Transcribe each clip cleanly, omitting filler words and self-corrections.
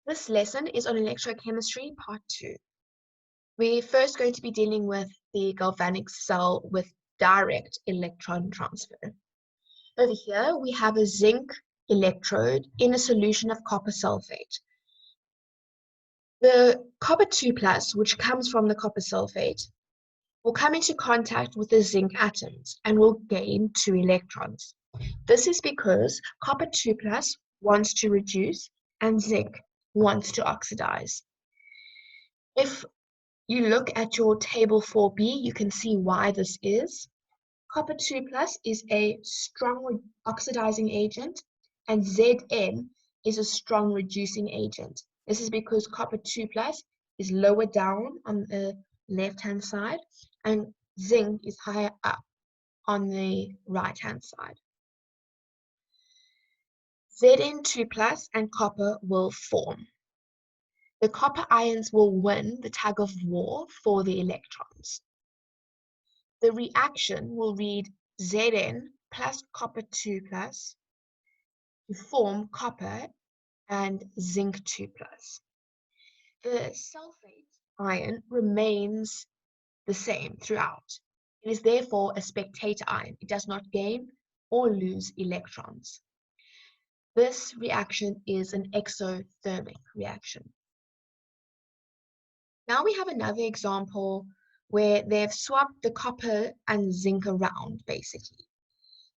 This lesson is on electrochemistry part 2. We're first going to be dealing with the galvanic cell with direct electron transfer. Over here, we have a zinc electrode in a solution of copper sulfate. The copper 2+, which comes from the copper sulfate, will come into contact with the zinc atoms and will gain 2 electrons. This is because copper 2+ wants to reduce and zinc wants to oxidize. If you look at your table 4b, you can see why this is. Copper 2+ is a strong oxidizing agent and Zn is a strong reducing agent. This is because copper 2+ is lower down on the left-hand side and zinc is higher up on the right-hand side. Zn2+ and copper will form. The copper ions will win the tug of war for the electrons. The reaction will read Zn plus copper 2+ to form copper and zinc 2+. The sulfate ion remains the same throughout. It is therefore a spectator ion. It does not gain or lose electrons. This reaction is an exothermic reaction. Now we have another example where they've swapped the copper and zinc around, basically.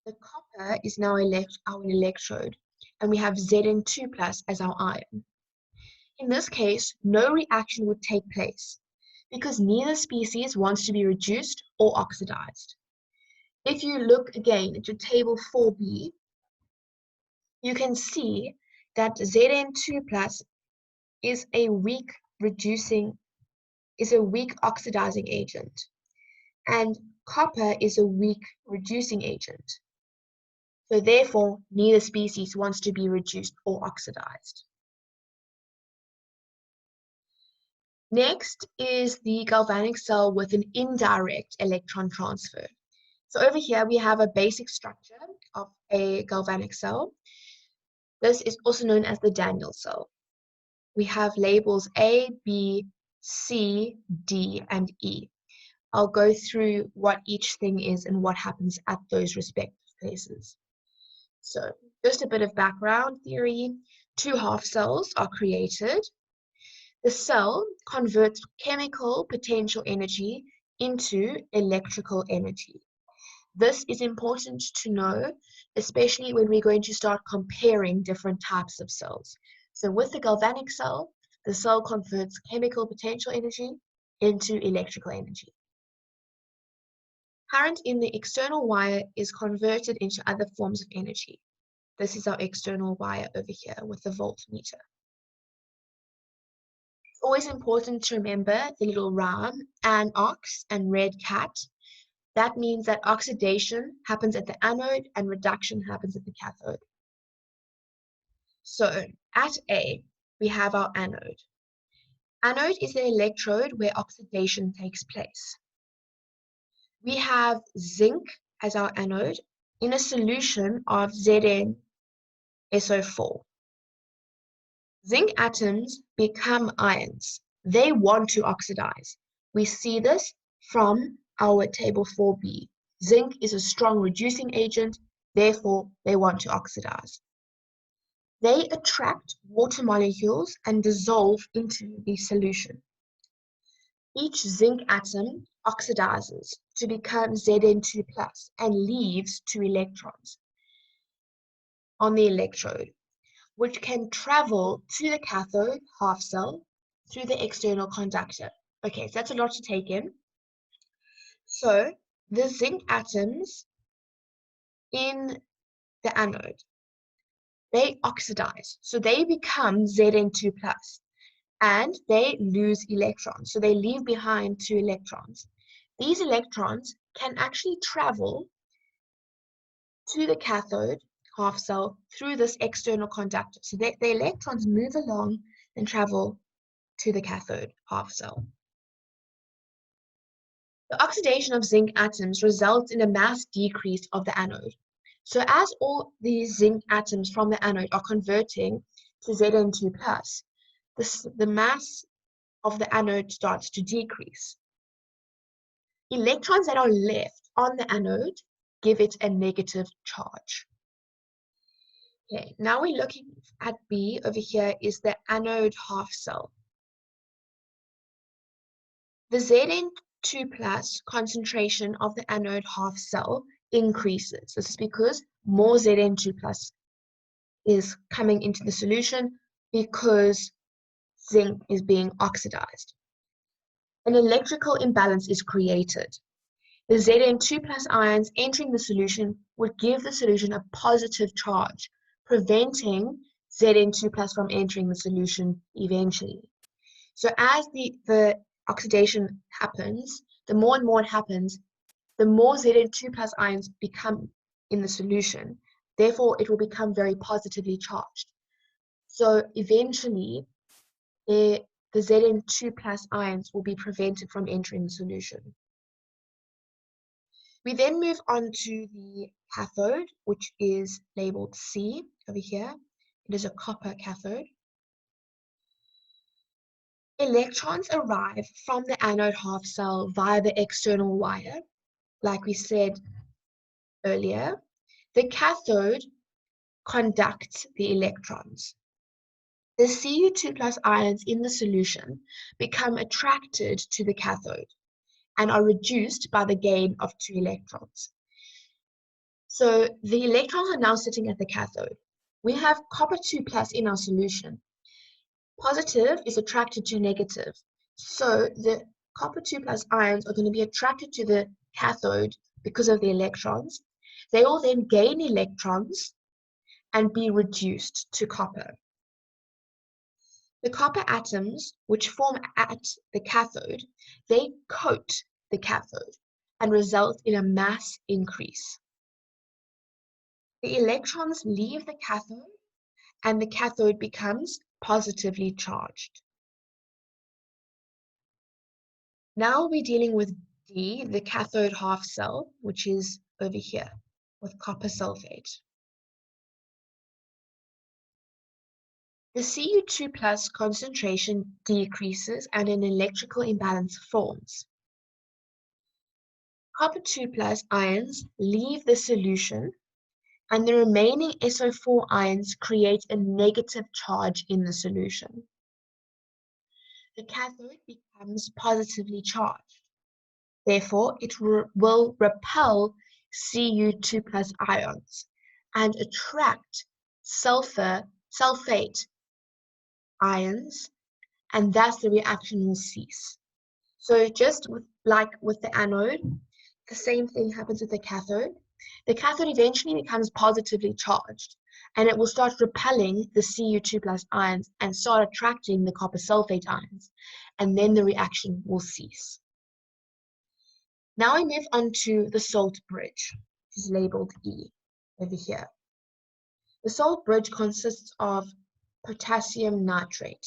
The copper is now our electrode, and we have Zn2+ as our ion. In this case, no reaction would take place because neither species wants to be reduced or oxidized. If you look again at your table 4b, you can see that Zn2+ is a weak oxidizing agent, and copper is a weak reducing agent. So therefore, neither species wants to be reduced or oxidized. Next is the galvanic cell with an indirect electron transfer. So over here, we have a basic structure of a galvanic cell. This is also known as the Daniell cell. We have labels A, B, C, D, and E. I'll go through what each thing is and what happens at those respective places. So, just a bit of background theory. 2 half cells are created. The cell converts chemical potential energy into electrical energy. This is important to know, especially when we're going to start comparing different types of cells. So with the galvanic cell, the cell converts chemical potential energy into electrical energy. Current in the external wire is converted into other forms of energy. This is our external wire over here with the voltmeter. It's always important to remember the little rhyme, anox and red cat. That means that oxidation happens at the anode and reduction happens at the cathode. So at A, we have our anode. Anode is the electrode where oxidation takes place. We have zinc as our anode in a solution of ZnSO4. Zinc atoms become ions. They want to oxidize. We see this from our table 4b. Zinc is a strong reducing agent, therefore they want to oxidize. They attract water molecules and dissolve into the solution. Each zinc atom oxidizes to become Zn2+ and leaves 2 electrons on the electrode, which can travel to the cathode half-cell through the external conductor. Okay, so that's a lot to take in. So the zinc atoms in the anode, they oxidize, so they become Zn2+. And they lose electrons. So they leave behind 2 electrons. These electrons can actually travel to the cathode half-cell through this external conductor. So the electrons move along and travel to the cathode half-cell. The oxidation of zinc atoms results in a mass decrease of the anode. So as all these zinc atoms from the anode are converting to Zn2+, the mass of the anode starts to decrease. Electrons that are left on the anode give it a negative charge. Okay, now we're looking at B. Over here is the anode half cell. The Zn2 plus concentration of the anode half cell increases. This is because more Zn2 plus is coming into the solution because zinc is being oxidized. An electrical imbalance is created. The Zn2 plus ions entering the solution would give the solution a positive charge, preventing Zn2 plus from entering the solution eventually. So as the oxidation happens, the more and more it happens, the more Zn2 plus ions become in the solution. Therefore, it will become very positively charged. So eventually, the Zn2 plus ions will be prevented from entering the solution. We then move on to the cathode, which is labeled C over here. It is a copper cathode. Electrons arrive from the anode half cell via the external wire, like we said earlier. The cathode conducts the electrons. The Cu2 plus ions in the solution become attracted to the cathode and are reduced by the gain of 2 electrons. So the electrons are now sitting at the cathode. We have copper 2 plus in our solution. Positive is attracted to negative. So the copper 2 plus ions are going to be attracted to the cathode because of the electrons. They will then gain electrons and be reduced to copper. The copper atoms, which form at the cathode, they coat the cathode and result in a mass increase. The electrons leave the cathode and the cathode becomes positively charged. Now we're dealing with D, the cathode half cell, which is over here with copper sulfate. The Cu2 plus concentration decreases and an electrical imbalance forms. Copper 2 plus ions leave the solution and the remaining SO4 ions create a negative charge in the solution. The cathode becomes positively charged. Therefore, it will repel Cu2 plus ions and attract sulfate ions, and thus the reaction will cease. So just like with the anode, the same thing happens with the cathode. The cathode eventually becomes positively charged, and it will start repelling the Cu2 plus ions and start attracting the copper sulfate ions, and then the reaction will cease. Now we move on to the salt bridge, which is labeled E over here. The salt bridge consists of potassium nitrate.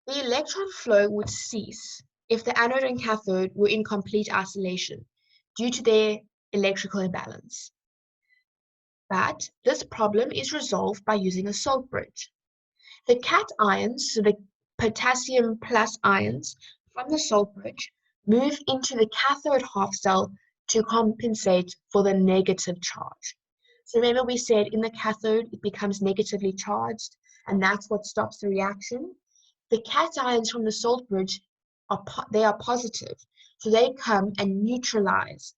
The electron flow would cease if the anode and cathode were in complete isolation due to their electrical imbalance. But this problem is resolved by using a salt bridge. The cations, so the potassium plus ions from the salt bridge, move into the cathode half cell to compensate for the negative charge. So remember we said in the cathode it becomes negatively charged, and that's what stops the reaction. The cations from the salt bridge are positive, so they come and neutralize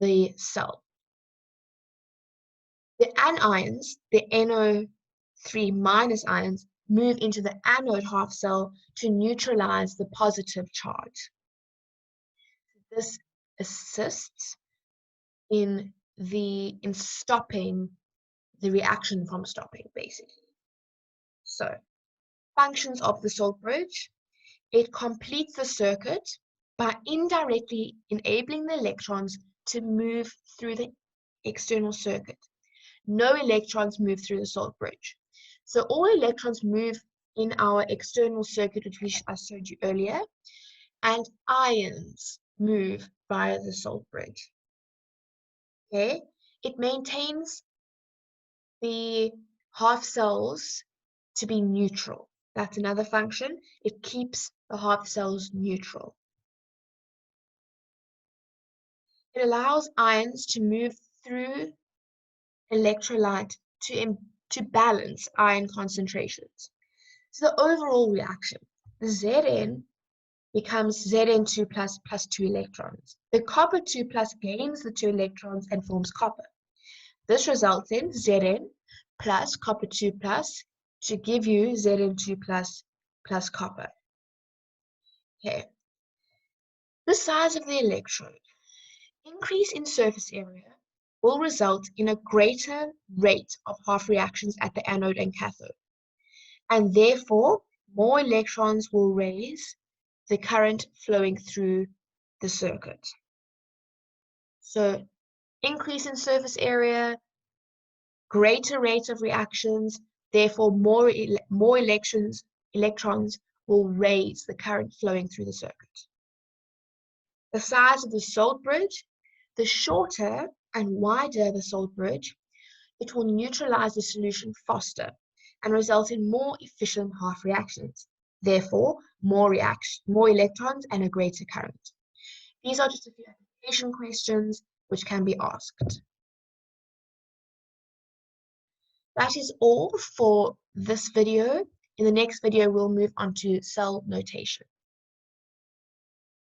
the cell. The anions, the NO3 minus ions, move into the anode half cell to neutralize the positive charge. This assists in stopping the reaction from stopping, basically. So, functions of the salt bridge: it completes the circuit by indirectly enabling the electrons to move through the external circuit. No electrons move through the salt bridge. So all electrons move in our external circuit, which I showed you earlier, and ions move via the salt bridge. Okay, it maintains the half cells to be neutral. That's another function. It keeps the half cells neutral. It allows ions to move through electrolyte to balance ion concentrations. So the overall reaction, Zn becomes Zn2 plus 2 electrons. The copper 2 plus gains the 2 electrons and forms copper. This results in Zn plus copper 2 plus to give you Zn2 plus copper. Okay. The size of the electrode. Increase in surface area will result in a greater rate of half reactions at the anode and cathode, and therefore more electrons will raise the current flowing through the circuit. So increase in surface area, greater rate of reactions, therefore more electrons will raise the current flowing through the circuit. The size of the salt bridge, the shorter and wider the salt bridge, it will neutralize the solution faster and result in more efficient half reactions. Therefore, more electrons and a greater current. These are just a few application questions which can be asked. That is all for this video. In the next video, we'll move on to cell notation.